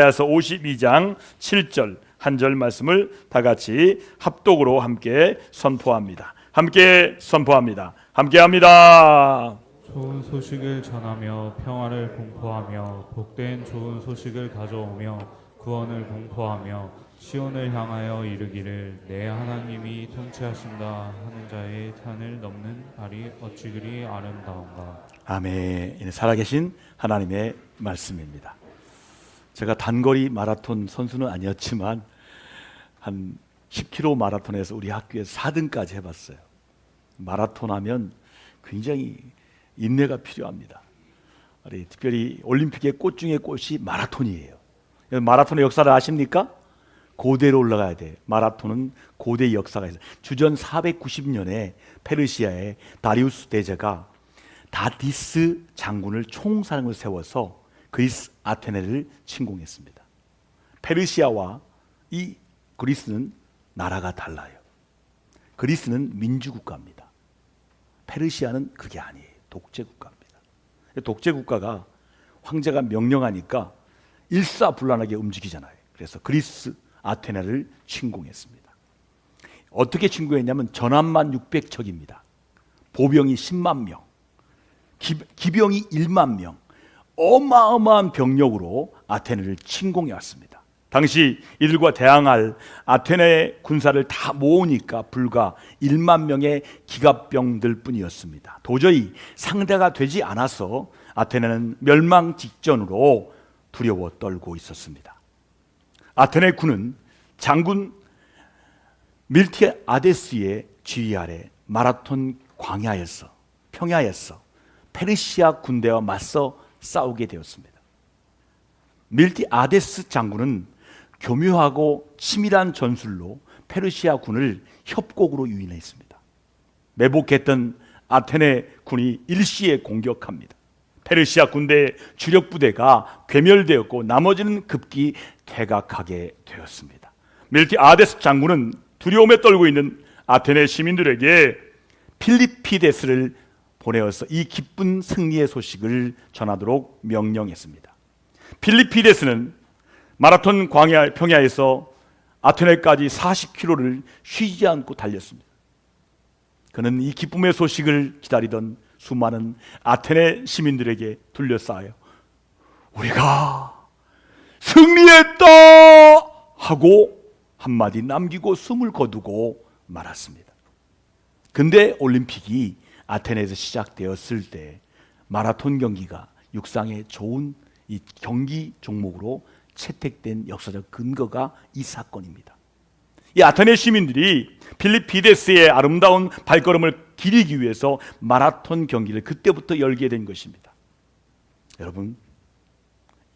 이사야서 52장 7절 한 절 말씀을 다 같이 합독으로 함께 선포합니다. 함께 선포합니다. 함께 합니다. 좋은 소식을 전하며 평화를 공포하며 복된 좋은 소식을 가져오며 구원을 공포하며 시온을 향하여 이르기를 내 하나님이 통치하신다 하는 자의 산을 넘는 발이 어찌 그리 아름다운가. 아멘. 살아계신 하나님의 말씀입니다. 제가 단거리 마라톤 선수는 아니었지만 한 10km 마라톤에서 우리 학교에서 4등까지 해봤어요. 마라톤 하면 굉장히 인내가 필요합니다. 특별히 올림픽의 꽃 중에 꽃이 마라톤이에요. 마라톤의 역사를 아십니까? 고대로 올라가야 돼. 마라톤은 고대 역사가 있어요. 주전 490년에 페르시아의 다리우스 대제가 다디스 장군을 총사령을 세워서 그리스 아테네를 침공했습니다. 페르시아와 이 그리스는 나라가 달라요. 그리스는 민주국가입니다. 페르시아는 그게 아니에요. 독재국가입니다. 독재국가가 황제가 명령하니까 일사불란하게 움직이잖아요. 그래서 그리스 아테네를 침공했습니다. 어떻게 침공했냐면 전함만 600척입니다. 보병이 10만 명, 기병이 1만 명, 어마어마한 병력으로 아테네를 침공해 왔습니다. 당시 이들과 대항할 아테네의 군사를 다 모으니까 불과 1만 명의 기갑병들 뿐이었습니다. 도저히 상대가 되지 않아서 아테네는 멸망 직전으로 두려워 떨고 있었습니다. 아테네 군은 장군 밀티아데스의 지휘 아래 마라톤 평야에서 페르시아 군대와 맞서 싸우게 되었습니다. 밀티아데스 장군은 교묘하고 치밀한 전술로 페르시아 군을 협곡으로 유인했습니다. 매복했던 아테네 군이 일시에 공격합니다. 페르시아 군대의 주력 부대가 괴멸되었고 나머지는 급기 퇴각하게 되었습니다. 밀티아데스 장군은 두려움에 떨고 있는 아테네 시민들에게 필리피데스를 보내어서 이 기쁜 승리의 소식을 전하도록 명령했습니다. 필리피데스는 마라톤 평야에서 아테네까지 40km를 쉬지 않고 달렸습니다. 그는 이 기쁨의 소식을 기다리던 수많은 아테네 시민들에게 둘러싸여 우리가 승리했다 하고 한마디 남기고 숨을 거두고 말았습니다. 근데 올림픽이 아테네에서 시작되었을 때 마라톤 경기가 육상의 좋은 이 경기 종목으로 채택된 역사적 근거가 이 사건입니다. 이 아테네 시민들이 필리피데스의 아름다운 발걸음을 기리기 위해서 마라톤 경기를 그때부터 열게 된 것입니다. 여러분,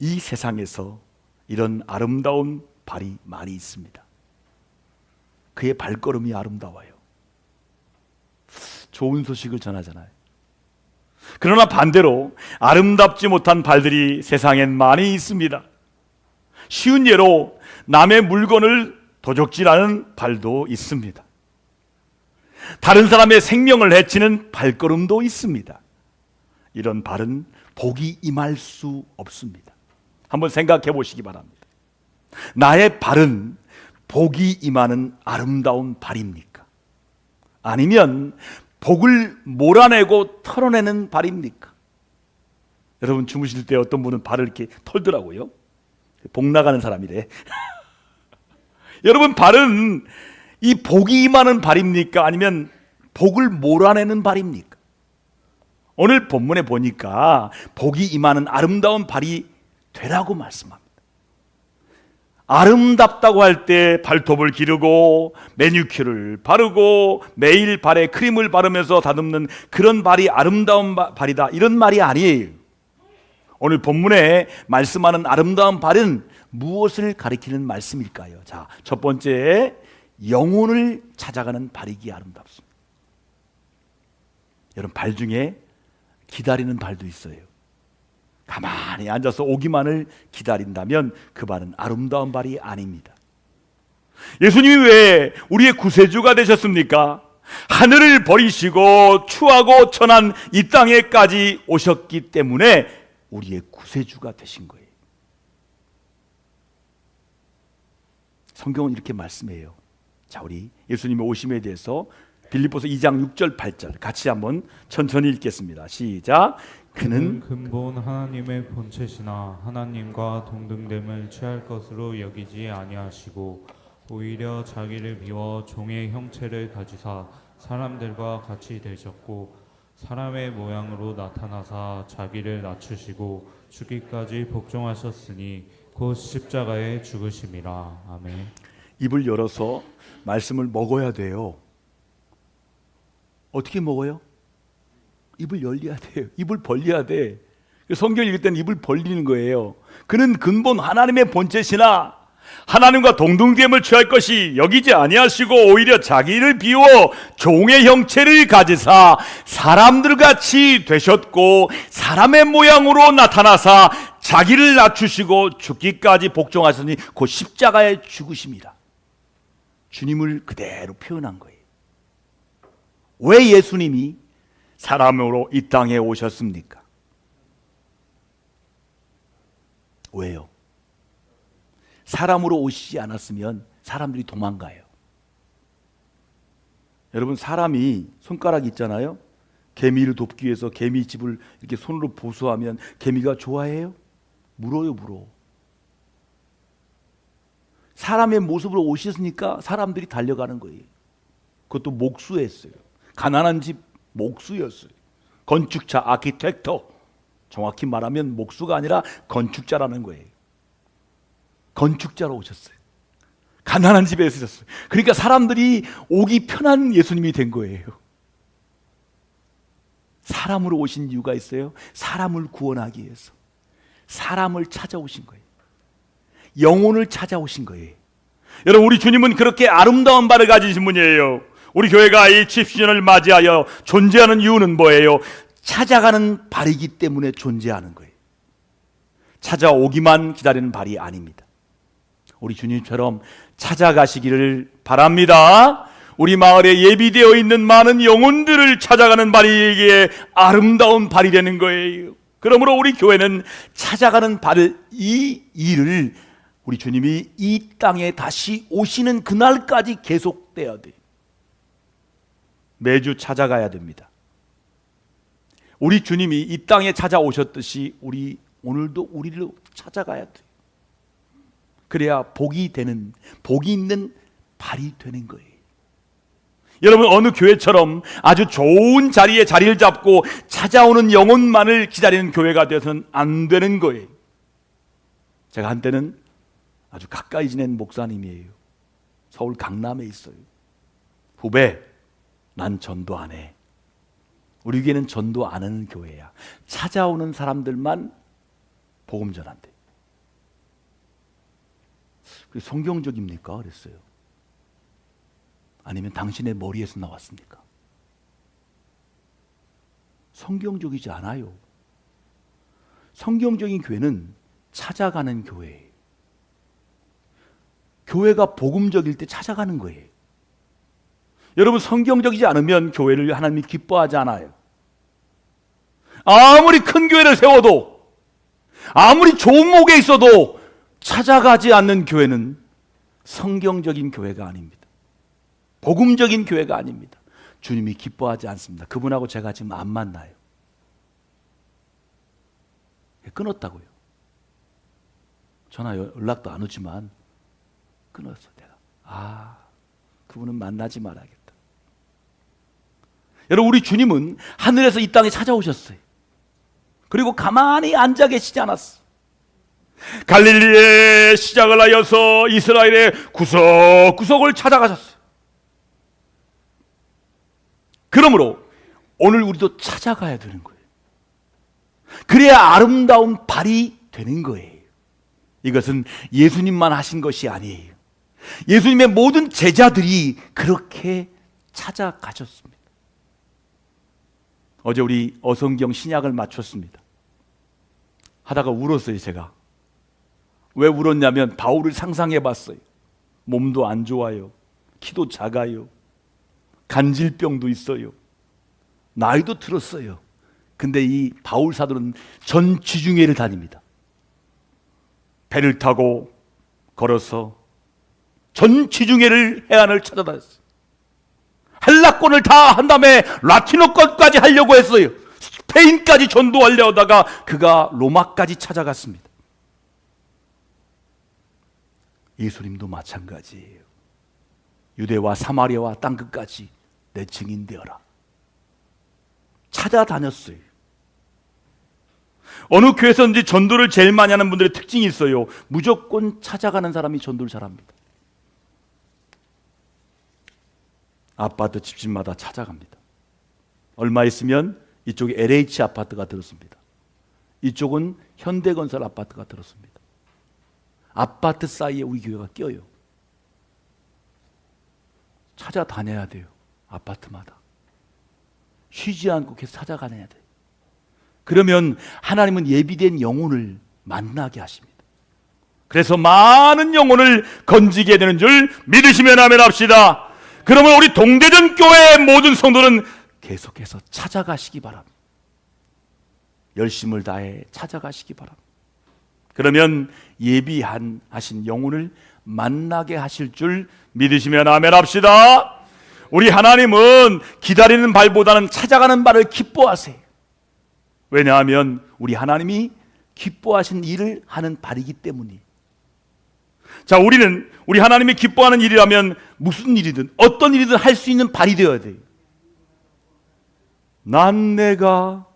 이 세상에서 이런 아름다운 발이 많이 있습니다. 그의 발걸음이 아름다워요. 좋은 소식을 전하잖아요. 그러나 반대로 아름답지 못한 발들이 세상엔 많이 있습니다. 쉬운 예로 남의 물건을 도적질하는 발도 있습니다. 다른 사람의 생명을 해치는 발걸음도 있습니다. 이런 발은 복이 임할 수 없습니다. 한번 생각해 보시기 바랍니다. 나의 발은 복이 임하는 아름다운 발입니까? 아니면 복을 몰아내고 털어내는 발입니까? 여러분 주무실 때 어떤 분은 발을 이렇게 털더라고요. 복 나가는 사람이래. 여러분 발은 이 복이 임하는 발입니까? 아니면 복을 몰아내는 발입니까? 오늘 본문에 보니까 복이 임하는 아름다운 발이 되라고 말씀합니다. 아름답다고 할 때 발톱을 기르고 매니큐어를 바르고 매일 발에 크림을 바르면서 다듬는 그런 발이 아름다운 발이다, 이런 말이 아니에요. 오늘 본문에 말씀하는 아름다운 발은 무엇을 가리키는 말씀일까요? 자, 첫 번째, 영혼을 찾아가는 발이기에 아름답습니다. 여러분 발 중에 기다리는 발도 있어요. 가만히 앉아서 오기만을 기다린다면 그 발은 아름다운 발이 아닙니다. 예수님이 왜 우리의 구세주가 되셨습니까? 하늘을 버리시고 추하고 천한 이 땅에까지 오셨기 때문에 우리의 구세주가 되신 거예요. 성경은 이렇게 말씀해요. 자, 우리 예수님의 오심에 대해서 빌립보서 2장 6절 8절 같이 한번 천천히 읽겠습니다. 시작. 그는 근본 하나님의 본체시나 하나님과 동등됨을 취할 것으로 여기지 아니하시고 오히려 자기를 비워 종의 형체를 가지사 사람들과 같이 되셨고 사람의 모양으로 나타나사 자기를 낮추시고 죽기까지 복종하셨으니 곧 십자가에 죽으심이라. 아멘. 입을 열어서 말씀을 먹어야 돼요. 어떻게 먹어요? 입을 열려야 돼요. 입을 벌려야 돼. 성경 읽을 때는 입을 벌리는 거예요. 그는 근본 하나님의 본체시나 하나님과 동등됨을 취할 것이 여기지 아니하시고 오히려 자기를 비워 종의 형체를 가지사 사람들 같이 되셨고 사람의 모양으로 나타나사 자기를 낮추시고 죽기까지 복종하시니 곧 십자가에 죽으심이라. 주님을 그대로 표현한 거예요. 왜 예수님이 사람으로 이 땅에 오셨습니까? 왜요? 사람으로 오시지 않았으면 사람들이 도망가요. 여러분, 사람이 손가락이 있잖아요. 개미를 돕기 위해서 개미 집을 이렇게 손으로 보수하면 개미가 좋아해요? 물어요, 물어. 사람의 모습으로 오셨으니까 사람들이 달려가는 거예요. 그것도 목수했어요. 가난한 집 목수였어요. 건축자, 아키텍터. 정확히 말하면 목수가 아니라 건축자라는 거예요. 건축자로 오셨어요. 가난한 집에 있으셨어요. 그러니까 사람들이 오기 편한 예수님이 된 거예요. 사람으로 오신 이유가 있어요. 사람을 구원하기 위해서. 사람을 찾아오신 거예요. 영혼을 찾아오신 거예요. 여러분, 우리 주님은 그렇게 아름다운 바를 가지신 분이에요. 우리 교회가 이 칩시즌을 맞이하여 존재하는 이유는 뭐예요? 찾아가는 발이기 때문에 존재하는 거예요. 찾아오기만 기다리는 발이 아닙니다. 우리 주님처럼 찾아가시기를 바랍니다. 우리 마을에 예비되어 있는 많은 영혼들을 찾아가는 발이기에 아름다운 발이 되는 거예요. 그러므로 우리 교회는 찾아가는 발, 이 일을 우리 주님이 이 땅에 다시 오시는 그날까지 계속돼야 돼요. 매주 찾아가야 됩니다. 우리 주님이 이 땅에 찾아오셨듯이 우리 오늘도 우리를 찾아가야 돼요. 그래야 복이 있는 발이 되는 거예요. 여러분, 어느 교회처럼 아주 좋은 자리에 자리를 잡고 찾아오는 영혼만을 기다리는 교회가 되어서는 안 되는 거예요. 제가 한때는 아주 가까이 지낸 목사님이에요. 서울 강남에 있어요. 후배, 난 전도 안 해. 우리 교회는 전도 안 하는 교회야. 찾아오는 사람들만 복음 전한대. 그게 성경적입니까? 그랬어요. 아니면 당신의 머리에서 나왔습니까? 성경적이지 않아요. 성경적인 교회는 찾아가는 교회예요. 교회가 복음적일 때 찾아가는 거예요. 여러분, 성경적이지 않으면 교회를 하나님이 기뻐하지 않아요. 아무리 큰 교회를 세워도, 아무리 좋은 목에 있어도 찾아가지 않는 교회는 성경적인 교회가 아닙니다. 복음적인 교회가 아닙니다. 주님이 기뻐하지 않습니다. 그분하고 제가 지금 안 만나요. 끊었다고요. 전화 연락도 안 오지만 끊었어 내가. 그분은 만나지 말아야겠다. 여러분, 우리 주님은 하늘에서 이 땅에 찾아오셨어요. 그리고 가만히 앉아 계시지 않았어. 갈릴리에 시작을 하여서 이스라엘의 구석구석을 찾아가셨어요. 그러므로 오늘 우리도 찾아가야 되는 거예요. 그래야 아름다운 발이 되는 거예요. 이것은 예수님만 하신 것이 아니에요. 예수님의 모든 제자들이 그렇게 찾아가셨습니다. 어제 우리 어성경 신약을 마쳤습니다. 하다가 울었어요. 제가 왜 울었냐면 바울을 상상해 봤어요. 몸도 안 좋아요. 키도 작아요. 간질병도 있어요. 나이도 들었어요. 근데 이 바울 사도는 전 지중해를 다닙니다. 배를 타고 걸어서 전 지중해를 해안을 찾아다녔어요. 헬라권을 다 한 다음에 라틴어권까지 하려고 했어요. 스페인까지 전도하려다가 그가 로마까지 찾아갔습니다. 예수님도 마찬가지예요. 유대와 사마리아와 땅끝까지 내 증인 되어라. 찾아다녔어요. 어느 교회에서든지 전도를 제일 많이 하는 분들의 특징이 있어요. 무조건 찾아가는 사람이 전도를 잘합니다. 아파트 집집마다 찾아갑니다. 얼마 있으면 이쪽에 LH 아파트가 들었습니다. 이쪽은 현대건설 아파트가 들었습니다. 아파트 사이에 우리 교회가 껴요. 찾아다녀야 돼요. 아파트마다 쉬지 않고 계속 찾아가야 돼요. 그러면 하나님은 예비된 영혼을 만나게 하십니다. 그래서 많은 영혼을 건지게 되는 줄 믿으시면 아멘 합시다. 그러면 우리 동대전 교회의 모든 성도는 계속해서 찾아가시기 바랍니다. 열심을 다해 찾아가시기 바랍니다. 그러면 예비하신 영혼을 만나게 하실 줄 믿으시면 아멘 합시다. 우리 하나님은 기다리는 발보다는 찾아가는 발을 기뻐하세요. 왜냐하면 우리 하나님이 기뻐하신 일을 하는 발이기 때문이에요. 자, 우리 하나님이 기뻐하는 일이라면 무슨 일이든 어떤 일이든 할 수 있는 발이 되어야 돼요. 난 내가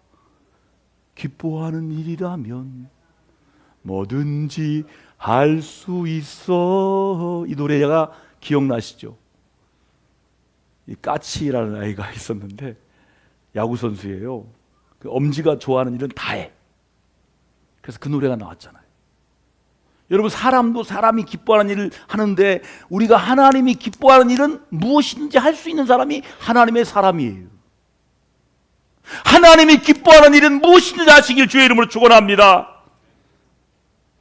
기뻐하는 일이라면 뭐든지 할 수 있어. 이 노래가 기억나시죠? 이 까치라는 아이가 있었는데 야구 선수예요. 그 엄지가 좋아하는 일은 다 해. 그래서 그 노래가 나왔잖아요. 여러분, 사람도 사람이 기뻐하는 일을 하는데 우리가 하나님이 기뻐하는 일은 무엇인지 할 수 있는 사람이 하나님의 사람이에요. 하나님이 기뻐하는 일은 무엇인지 하시길 주의 이름으로 축원합니다.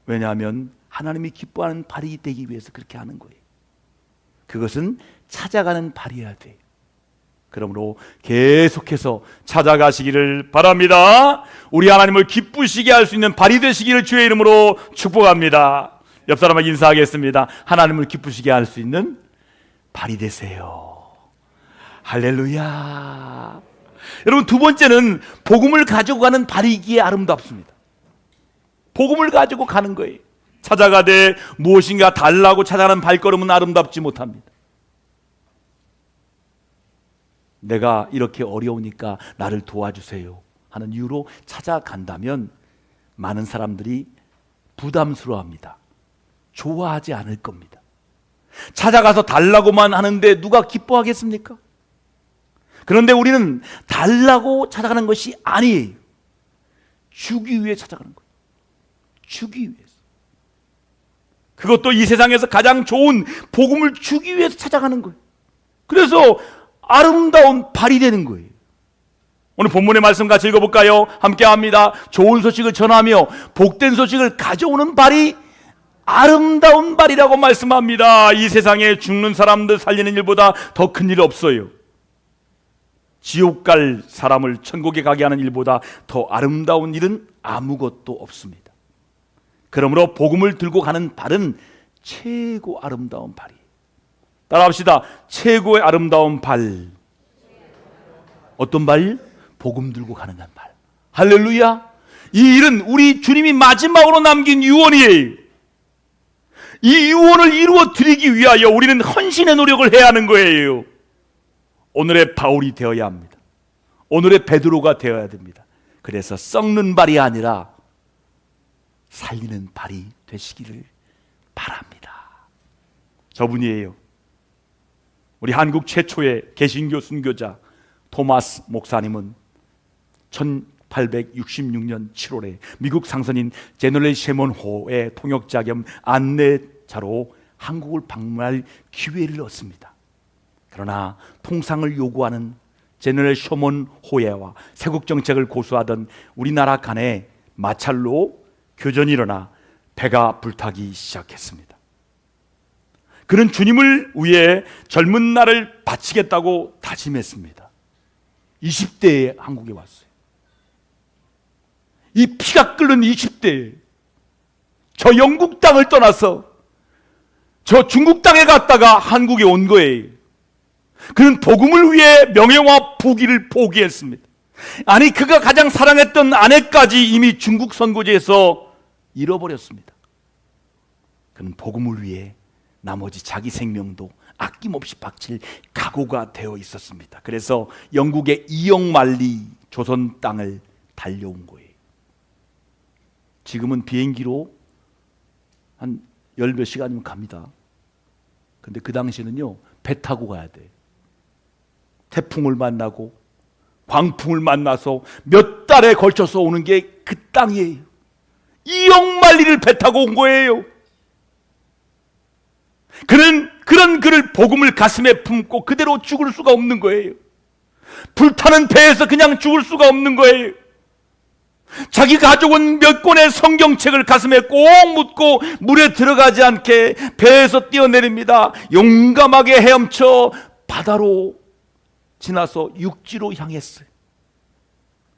왜냐하면 하나님이 기뻐하는 발이 되기 위해서 그렇게 하는 거예요. 그것은 찾아가는 발이어야 돼요. 그러므로 계속해서 찾아가시기를 바랍니다. 우리 하나님을 기쁘시게 할 수 있는 발이 되시기를 주의 이름으로 축복합니다. 옆 사람에게 인사하겠습니다. 하나님을 기쁘시게 할 수 있는 발이 되세요. 할렐루야. 여러분, 두 번째는 복음을 가지고 가는 발이기에 아름답습니다. 복음을 가지고 가는 거예요. 찾아가되 무엇인가 달라고 찾아가는 발걸음은 아름답지 못합니다. 내가 이렇게 어려우니까 나를 도와주세요 하는 이유로 찾아간다면 많은 사람들이 부담스러워합니다. 좋아하지 않을 겁니다. 찾아가서 달라고만 하는데 누가 기뻐하겠습니까? 그런데 우리는 달라고 찾아가는 것이 아니에요. 주기 위해 찾아가는 거예요. 주기 위해서. 그것도 이 세상에서 가장 좋은 복음을 주기 위해서 찾아가는 거예요. 그래서 아름다운 발이 되는 거예요. 오늘 본문의 말씀 같이 읽어볼까요? 함께 합니다. 좋은 소식을 전하며 복된 소식을 가져오는 발이 아름다운 발이라고 말씀합니다. 이 세상에 죽는 사람들 살리는 일보다 더 큰 일 없어요. 지옥 갈 사람을 천국에 가게 하는 일보다 더 아름다운 일은 아무것도 없습니다. 그러므로 복음을 들고 가는 발은 최고 아름다운 발이에요. 따라합시다. 최고의 아름다운 발. 어떤 발? 복음 들고 가는 발. 할렐루야. 이 일은 우리 주님이 마지막으로 남긴 유언이에요. 이 유언을 이루어 드리기 위하여 우리는 헌신의 노력을 해야 하는 거예요. 오늘의 바울이 되어야 합니다. 오늘의 베드로가 되어야 됩니다. 그래서 썩는 발이 아니라 살리는 발이 되시기를 바랍니다. 저분이에요. 우리 한국 최초의 개신교 순교자 토마스 목사님은 1866년 7월에 미국 상선인 제너럴 셰먼호의 통역자 겸 안내자로 한국을 방문할 기회를 얻습니다. 그러나 통상을 요구하는 제너럴 셔먼호예와 세국 정책을 고수하던 우리나라 간에 마찰로 교전이 일어나 배가 불타기 시작했습니다. 그는 주님을 위해 젊은 날을 바치겠다고 다짐했습니다. 20대에 한국에 왔어요. 이 피가 끓는 20대에 저 영국 땅을 떠나서 저 중국 땅에 갔다가 한국에 온 거예요. 그는 복음을 위해 명예와 부귀를 포기했습니다. 아니, 그가 가장 사랑했던 아내까지 이미 중국 선고지에서 잃어버렸습니다. 그는 복음을 위해 나머지 자기 생명도 아낌없이 바칠 각오가 되어 있었습니다. 그래서 영국의 이영만리 조선 땅을 달려온 거예요. 지금은 비행기로 한 10몇 시간이면 갑니다. 근데 그 당시에는요, 배 타고 가야 돼. 태풍을 만나고 광풍을 만나서 몇 달에 걸쳐서 오는 게 그 땅이에요. 이영만리를 배 타고 온 거예요. 그는 그런 그를 복음을 가슴에 품고 그대로 죽을 수가 없는 거예요. 불타는 배에서 그냥 죽을 수가 없는 거예요. 자기 가족은 몇 권의 성경책을 가슴에 꼭 묻고 물에 들어가지 않게 배에서 뛰어내립니다. 용감하게 헤엄쳐 바다로 지나서 육지로 향했어요.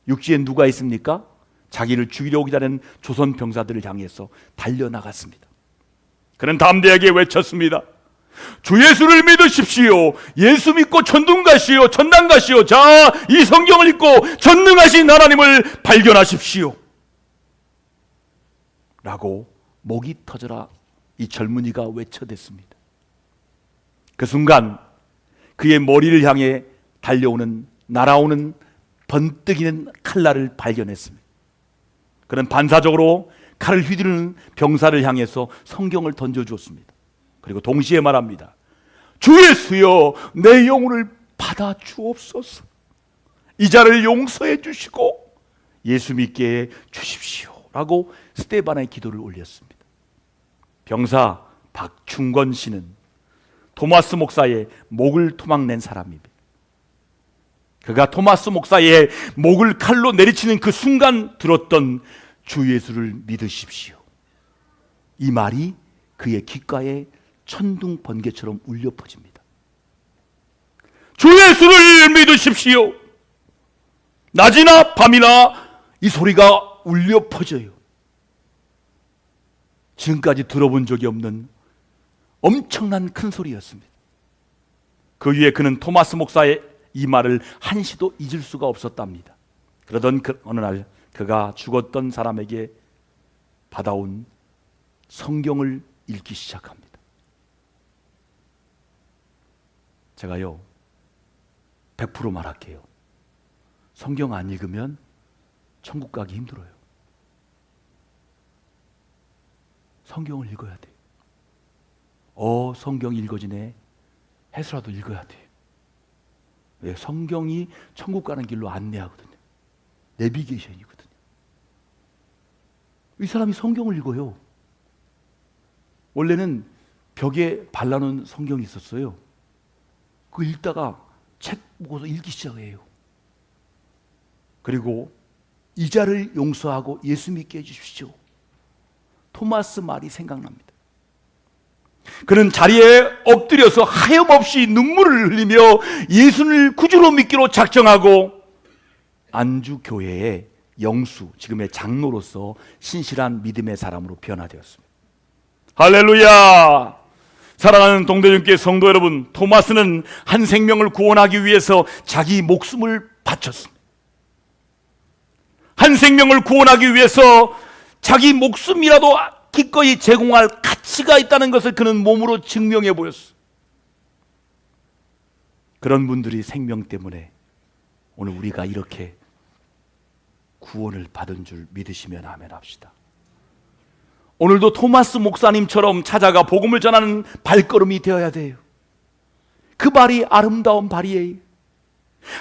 육지에 누가 있습니까? 자기를 죽이려고 기다리는 조선 병사들을 향해서 달려나갔습니다. 그는 담대하게 외쳤습니다. 주 예수를 믿으십시오. 예수 믿고 천당 가시오. 천당 가시오. 자, 이 성경을 읽고 전능하신 하나님을 발견하십시오. 라고 목이 터져라 이 젊은이가 외쳐댔습니다. 그 순간 그의 머리를 향해 달려오는, 날아오는 번뜩이는 칼날을 발견했습니다. 그는 반사적으로 칼을 휘두르는 병사를 향해서 성경을 던져주었습니다. 그리고 동시에 말합니다. 주 예수여, 내 영혼을 받아 주옵소서. 이 자를 용서해 주시고 예수 믿게 해 주십시오. 라고 스데반의 기도를 올렸습니다. 병사 박충건 씨는 토마스 목사의 목을 토막낸 사람입니다. 그가 토마스 목사의 목을 칼로 내리치는 그 순간 들었던 주 예수를 믿으십시오. 이 말이 그의 귓가에 천둥 번개처럼 울려 퍼집니다. 주 예수를 믿으십시오. 낮이나 밤이나 이 소리가 울려 퍼져요. 지금까지 들어본 적이 없는 엄청난 큰 소리였습니다. 그 위에 그는 토마스 목사의 이 말을 한시도 잊을 수가 없었답니다. 그러던 어느 날 그가 죽었던 사람에게 받아온 성경을 읽기 시작합니다. 제가요 100% 말할게요. 성경 안 읽으면 천국 가기 힘들어요. 성경을 읽어야 돼요. 성경 읽어지네 해서라도 읽어야 돼요. 왜? 성경이 천국 가는 길로 안내하거든요. 내비게이션이거든요. 이 사람이 성경을 읽어요. 원래는 벽에 발라놓은 성경이 있었어요. 그거 읽다가 책 보고서 읽기 시작해요. 그리고 이자를 용서하고 예수 믿게 해주십시오. 토마스 말이 생각납니다. 그는 자리에 엎드려서 하염없이 눈물을 흘리며 예수를 구주로 믿기로 작정하고 안주교회의 영수, 지금의 장로로서 신실한 믿음의 사람으로 변화되었습니다. 할렐루야! 사랑하는 동대중교회 성도 여러분, 토마스는 한 생명을 구원하기 위해서 자기 목숨을 바쳤습니다. 한 생명을 구원하기 위해서 자기 목숨이라도 기꺼이 제공할 가치가 있다는 것을 그는 몸으로 증명해 보였어요. 그런 분들이 생명 때문에 오늘 우리가 이렇게 구원을 받은 줄 믿으시면 아멘 합시다. 오늘도 토마스 목사님처럼 찾아가 복음을 전하는 발걸음이 되어야 돼요. 그 발이 아름다운 발이에요.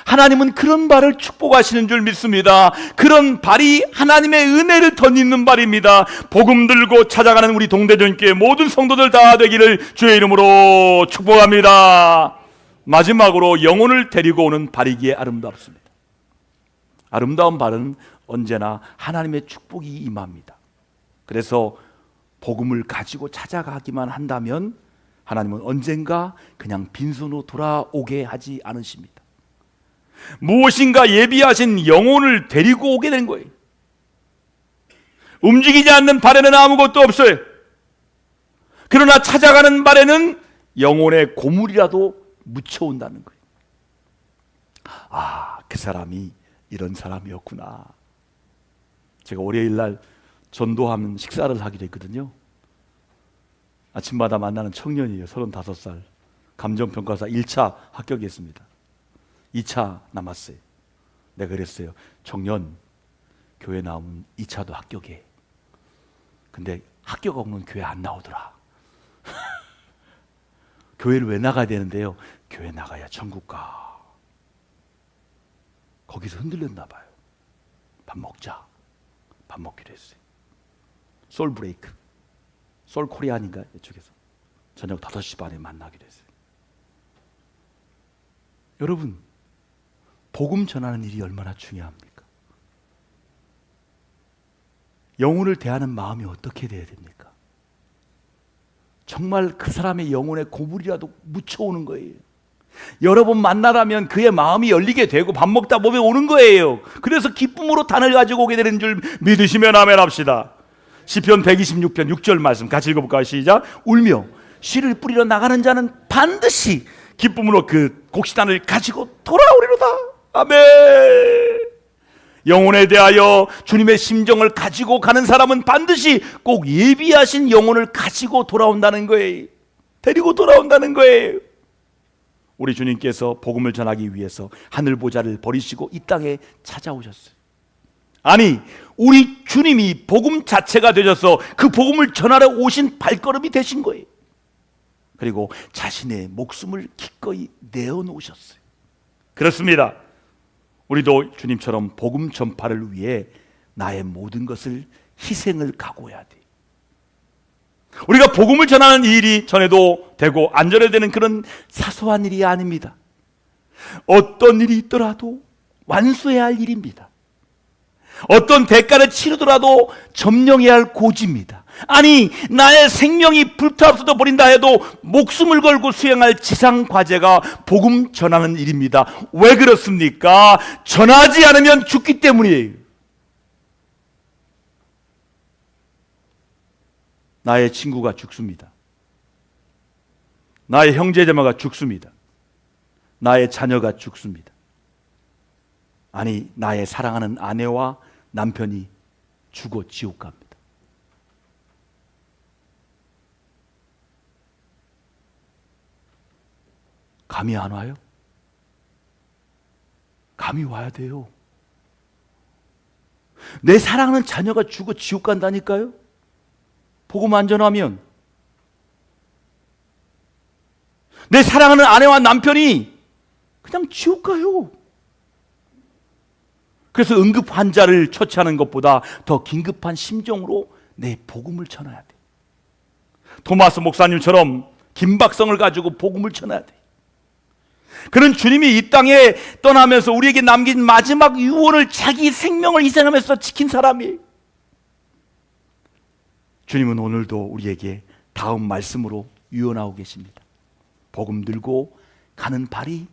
하나님은 그런 발을 축복하시는 줄 믿습니다. 그런 발이 하나님의 은혜를 덧입는 발입니다. 복음 들고 찾아가는 우리 동대전교회 모든 성도들 다 되기를 주의 이름으로 축복합니다. 마지막으로 영혼을 데리고 오는 발이기에 아름답습니다. 아름다운 발은 언제나 하나님의 축복이 임합니다. 그래서 복음을 가지고 찾아가기만 한다면 하나님은 언젠가 그냥 빈손으로 돌아오게 하지 않으십니다. 무엇인가 예비하신 영혼을 데리고 오게 된 거예요. 움직이지 않는 발에는 아무것도 없어요. 그러나 찾아가는 발에는 영혼의 고물이라도 묻혀온다는 거예요. 아, 그 사람이 이런 사람이었구나. 제가 월요일 날 전도하면 식사를 하기로 했거든요. 아침마다 만나는 청년이에요. 35살. 감정평가사 1차 합격했습니다. 2차 남았어요. 내가 그랬어요. 청년, 교회 나오면 2차도 합격해. 근데 합격 없는 교회 안 나오더라. 교회를 왜 나가야 되는데요? 교회 나가야 천국 가. 거기서 흔들렸나 봐요. 밥 먹자. 밥 먹기로 했어요. 솔 브레이크. 솔 코리안인가? 이쪽에서 저녁 5시 반에 만나기로 했어요. 여러분, 복음 전하는 일이 얼마나 중요합니까? 영혼을 대하는 마음이 어떻게 돼야 됩니까? 정말 그 사람의 영혼에 고물이라도 묻혀오는 거예요. 여러 번 만나라면 그의 마음이 열리게 되고 밥 먹다 보면 오는 거예요. 그래서 기쁨으로 단을 가지고 오게 되는 줄 믿으시면 아멘 합시다. 시편 126편 6절 말씀 같이 읽어볼까요? 시작. 울며 씨를 뿌리러 나가는 자는 반드시 기쁨으로 그 곡식단을 가지고 돌아오리로다. 아멘. 영혼에 대하여 주님의 심정을 가지고 가는 사람은 반드시 꼭 예비하신 영혼을 가지고 돌아온다는 거예요. 데리고 돌아온다는 거예요. 우리 주님께서 복음을 전하기 위해서 하늘 보좌를 버리시고 이 땅에 찾아오셨어요. 아니, 우리 주님이 복음 자체가 되셔서 그 복음을 전하러 오신 발걸음이 되신 거예요. 그리고 자신의 목숨을 기꺼이 내어놓으셨어요. 그렇습니다. 우리도 주님처럼 복음 전파를 위해 나의 모든 것을 희생을 각오해야 돼. 우리가 복음을 전하는 일이 전해도 되고 안 전해도 되는 그런 사소한 일이 아닙니다. 어떤 일이 있더라도 완수해야 할 일입니다. 어떤 대가를 치르더라도 점령해야 할 고지입니다. 아니, 나의 생명이 불타없어도 버린다 해도 목숨을 걸고 수행할 지상 과제가 복음 전하는 일입니다. 왜 그렇습니까? 전하지 않으면 죽기 때문이에요. 나의 친구가 죽습니다. 나의 형제자매가 죽습니다. 나의 자녀가 죽습니다. 아니, 나의 사랑하는 아내와 남편이 죽어 지옥 갑니다. 감이 안 와요? 감이 와야 돼요. 내 사랑하는 자녀가 죽어 지옥 간다니까요? 복음 안 전하면. 내 사랑하는 아내와 남편이 그냥 지옥 가요. 그래서 응급 환자를 처치하는 것보다 더 긴급한 심정으로 내 복음을 전해야 돼. 토마스 목사님처럼 긴박성을 가지고 복음을 전해야 돼. 그런 주님이 이 땅에 떠나면서 우리에게 남긴 마지막 유언을 자기 생명을 희생하면서 지킨 사람이에요. 주님은 오늘도 우리에게 다음 말씀으로 유언하고 계십니다. 복음 들고 가는 발이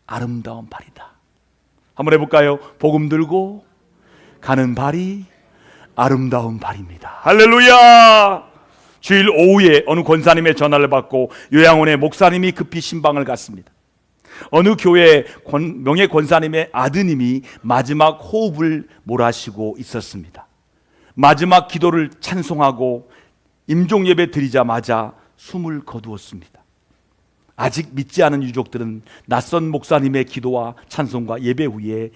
아름다운 발이다. 한번 해볼까요? 복음 들고 가는 발이 아름다운 발입니다. 할렐루야! 주일 오후에 어느 권사님의 전화를 받고 요양원의 목사님이 급히 신방을 갔습니다. 어느 교회 명예 권사님의 아드님이 마지막 호흡을 몰아쉬고 있었습니다. 마지막 기도를 찬송하고 임종 예배 드리자마자 숨을 거두었습니다. 아직 믿지 않은 유족들은 낯선 목사님의 기도와 찬송과 예배 후에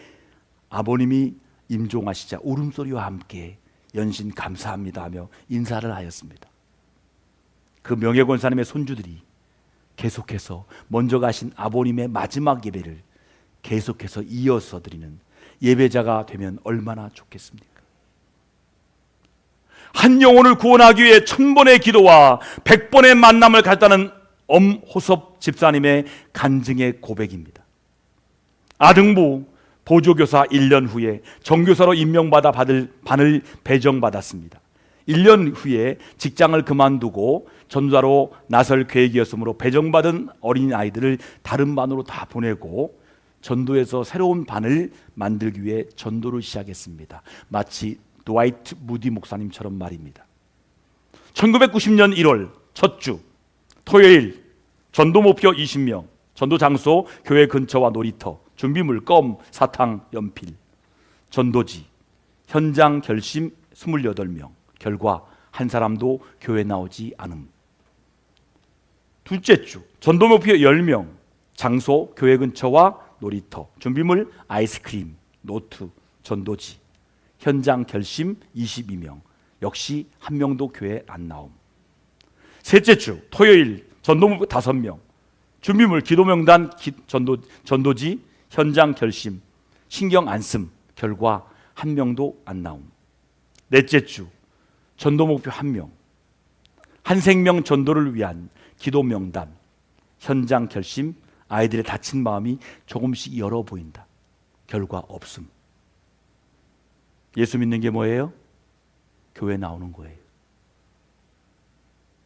아버님이 임종하시자 울음소리와 함께 연신 감사합니다 하며 인사를 하였습니다. 그 명예권사님의 손주들이 계속해서 먼저 가신 아버님의 마지막 예배를 계속해서 이어서 드리는 예배자가 되면 얼마나 좋겠습니까? 한 영혼을 구원하기 위해 1000번의 기도와 100번의 만남을 갖다는 엄호섭 집사님의 간증의 고백입니다. 아등부 보조교사 1년 후에 정교사로 임명받아 반을 배정받았습니다. 1년 후에 직장을 그만두고 전도사로 나설 계획이었으므로 배정받은 어린아이들을 다른 반으로 다 보내고 전도에서 새로운 반을 만들기 위해 전도를 시작했습니다. 마치 드와이트 무디 목사님처럼 말입니다. 1990년 1월 첫 주 토요일 전도 목표 20명, 전도 장소 교회 근처와 놀이터, 준비물 껌, 사탕, 연필. 전도지 현장 결심 28명, 결과 한 사람도 교회 나오지 않음. 둘째 주 전도 목표 10명, 장소 교회 근처와 놀이터, 준비물 아이스크림, 노트, 전도지, 현장 결심 22명, 역시 한 명도 교회 안 나옴. 셋째 주 토요일 전도 목표 5명, 준비물 기도명단, 전도지, 현장 결심, 신경 안 씀, 결과 한 명도 안 나옴. 넷째 주 전도 목표 1명, 한 생명 전도를 위한 기도 명단, 현장 결심, 아이들의 다친 마음이 조금씩 열어 보인다. 결과 없음. 예수 믿는 게 뭐예요? 교회 나오는 거예요.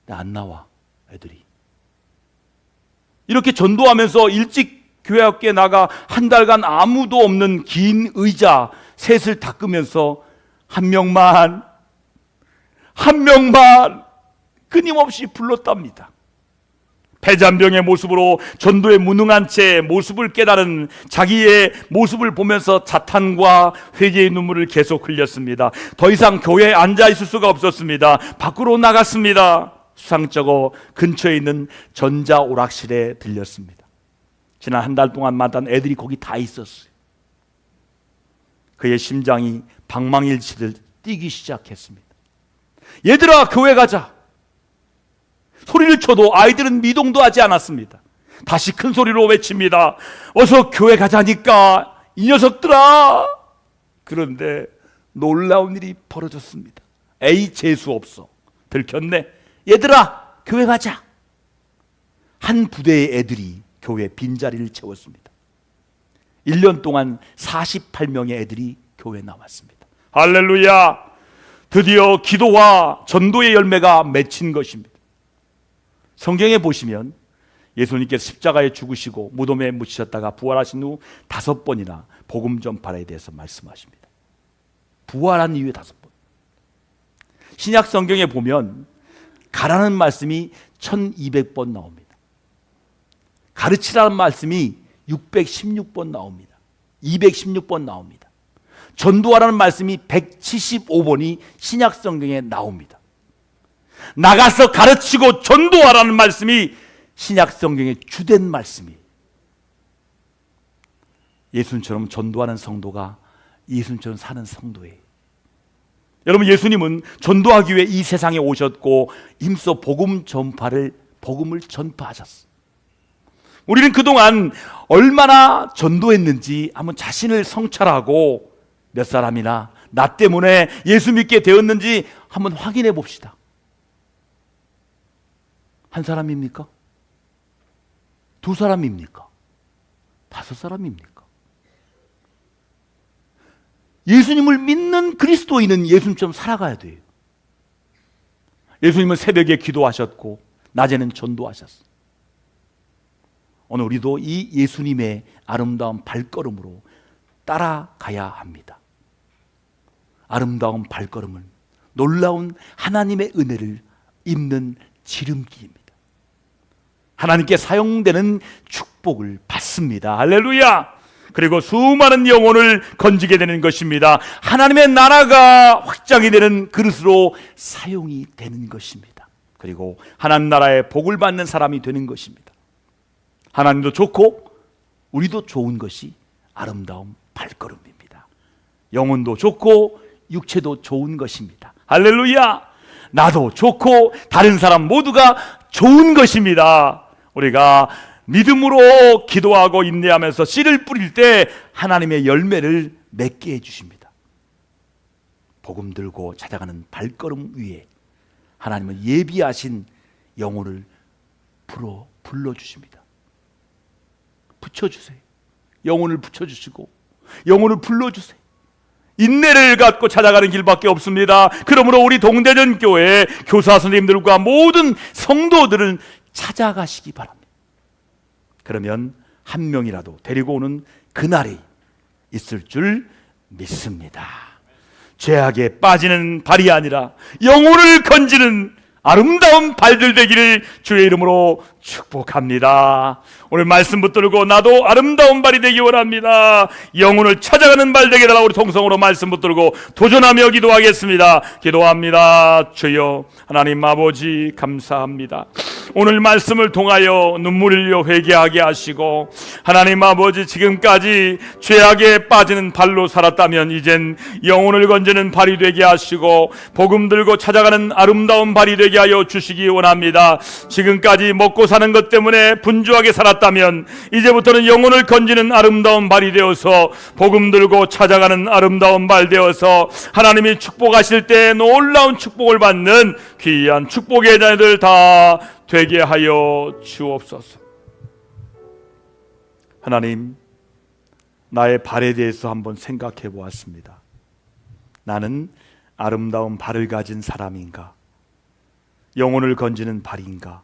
근데 안 나와 애들이. 이렇게 전도하면서 일찍 교회 학교에 나가 한 달간 아무도 없는 긴 의자 셋을 닦으면서 한 명만 끊임없이 불렀답니다. 패잔병의 모습으로 전도에 무능한 채 모습을 깨달은 자기의 모습을 보면서 자탄과 회개의 눈물을 계속 흘렸습니다. 더 이상 교회에 앉아 있을 수가 없었습니다. 밖으로 나갔습니다. 수상쩍어 근처에 있는 전자오락실에 들렸습니다. 지난 한 달 동안 만난 애들이 거기 다 있었어요. 그의 심장이 방망일치듯 뛰기 시작했습니다. 얘들아, 교회 가자. 소리를 쳐도 아이들은 미동도 하지 않았습니다. 다시 큰 소리로 외칩니다. 어서 교회 가자니까 이 녀석들아. 그런데 놀라운 일이 벌어졌습니다. 에이, 재수 없어. 들켰네. 얘들아, 교회 가자. 한 부대의 애들이 교회 빈자리를 채웠습니다. 1년 동안 48명의 애들이 교회에 나왔습니다. 할렐루야! 드디어 기도와 전도의 열매가 맺힌 것입니다. 성경에 보시면 예수님께서 십자가에 죽으시고 무덤에 묻히셨다가 부활하신 후 5번이나 복음 전파에 대해서 말씀하십니다. 부활한 이후에 5번. 신약 성경에 보면 가라는 말씀이 1200번 나옵니다. 가르치라는 말씀이 616번 나옵니다. 216번 나옵니다. 전도하라는 말씀이 175번이 신약 성경에 나옵니다. 나가서 가르치고 전도하라는 말씀이 신약 성경의 주된 말씀이에요. 예수님처럼 전도하는 성도가 예수님처럼 사는 성도예요. 여러분, 예수님은 전도하기 위해 이 세상에 오셨고 힘써 복음을 전파하셨어요. 우리는 그동안 얼마나 전도했는지 한번 자신을 성찰하고 몇 사람이나 나 때문에 예수 믿게 되었는지 한번 확인해 봅시다. 한 사람입니까? 2사람입니까? 5사람입니까? 예수님을 믿는 그리스도인은 예수님처럼 살아가야 돼요. 예수님은 새벽에 기도하셨고 낮에는 전도하셨어요. 오늘 우리도 이 예수님의 아름다운 발걸음으로 따라가야 합니다. 아름다운 발걸음은 놀라운 하나님의 은혜를 입는 지름길입니다. 하나님께 사용되는 축복을 받습니다. 할렐루야! 그리고 수많은 영혼을 건지게 되는 것입니다. 하나님의 나라가 확장이 되는 그릇으로 사용이 되는 것입니다. 그리고 하나님 나라의 복을 받는 사람이 되는 것입니다. 하나님도 좋고 우리도 좋은 것이 아름다운 발걸음입니다. 영혼도 좋고 육체도 좋은 것입니다. 할렐루야! 나도 좋고 다른 사람 모두가 좋은 것입니다. 우리가 믿음으로 기도하고 인내하면서 씨를 뿌릴 때 하나님의 열매를 맺게 해주십니다. 복음 들고 찾아가는 발걸음 위에 하나님은 예비하신 영혼을 불러주십니다. 붙여주세요. 영혼을 붙여주시고 영혼을 불러주세요. 인내를 갖고 찾아가는 길밖에 없습니다. 그러므로 우리 동대전 교회 교사 선생님들과 모든 성도들은 찾아가시기 바랍니다. 그러면 한 명이라도 데리고 오는 그날이 있을 줄 믿습니다. 죄악에 빠지는 발이 아니라 영혼을 건지는 아름다운 발들 되기를 주의 이름으로 축복합니다. 오늘 말씀 붙들고 나도 아름다운 발이 되기 원합니다. 영혼을 찾아가는 발 되게 달라고 우리 통성으로 말씀 붙들고 도전하며 기도하겠습니다. 기도합니다. 주여 하나님 아버지 감사합니다. 오늘 말씀을 통하여 눈물 흘려 회개하게 하시고 하나님 아버지 지금까지 죄악에 빠지는 발로 살았다면 이젠 영혼을 건지는 발이 되게 하시고 복음 들고 찾아가는 아름다운 발이 되게 하여 주시기 원합니다. 지금까지 먹고 사는 것 때문에 분주하게 살았다면 이제부터는 영혼을 건지는 아름다운 발이 되어서 복음 들고 찾아가는 아름다운 발 되어서 하나님이 축복하실 때 놀라운 축복을 받는 귀한 축복의 자녀들 다 되게 하여 주옵소서. 하나님, 나의 발에 대해서 한번 생각해 보았습니다. 나는 아름다운 발을 가진 사람인가? 영혼을 건지는 발인가?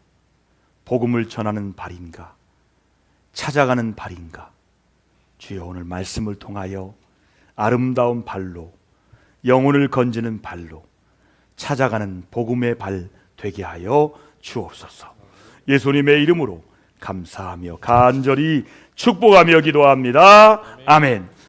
복음을 전하는 발인가? 찾아가는 발인가? 주여 오늘 말씀을 통하여 아름다운 발로, 영혼을 건지는 발로, 찾아가는 복음의 발 되게 하여 주옵소서. 예수님의 이름으로 감사하며 간절히 축복하며 기도합니다. 아멘.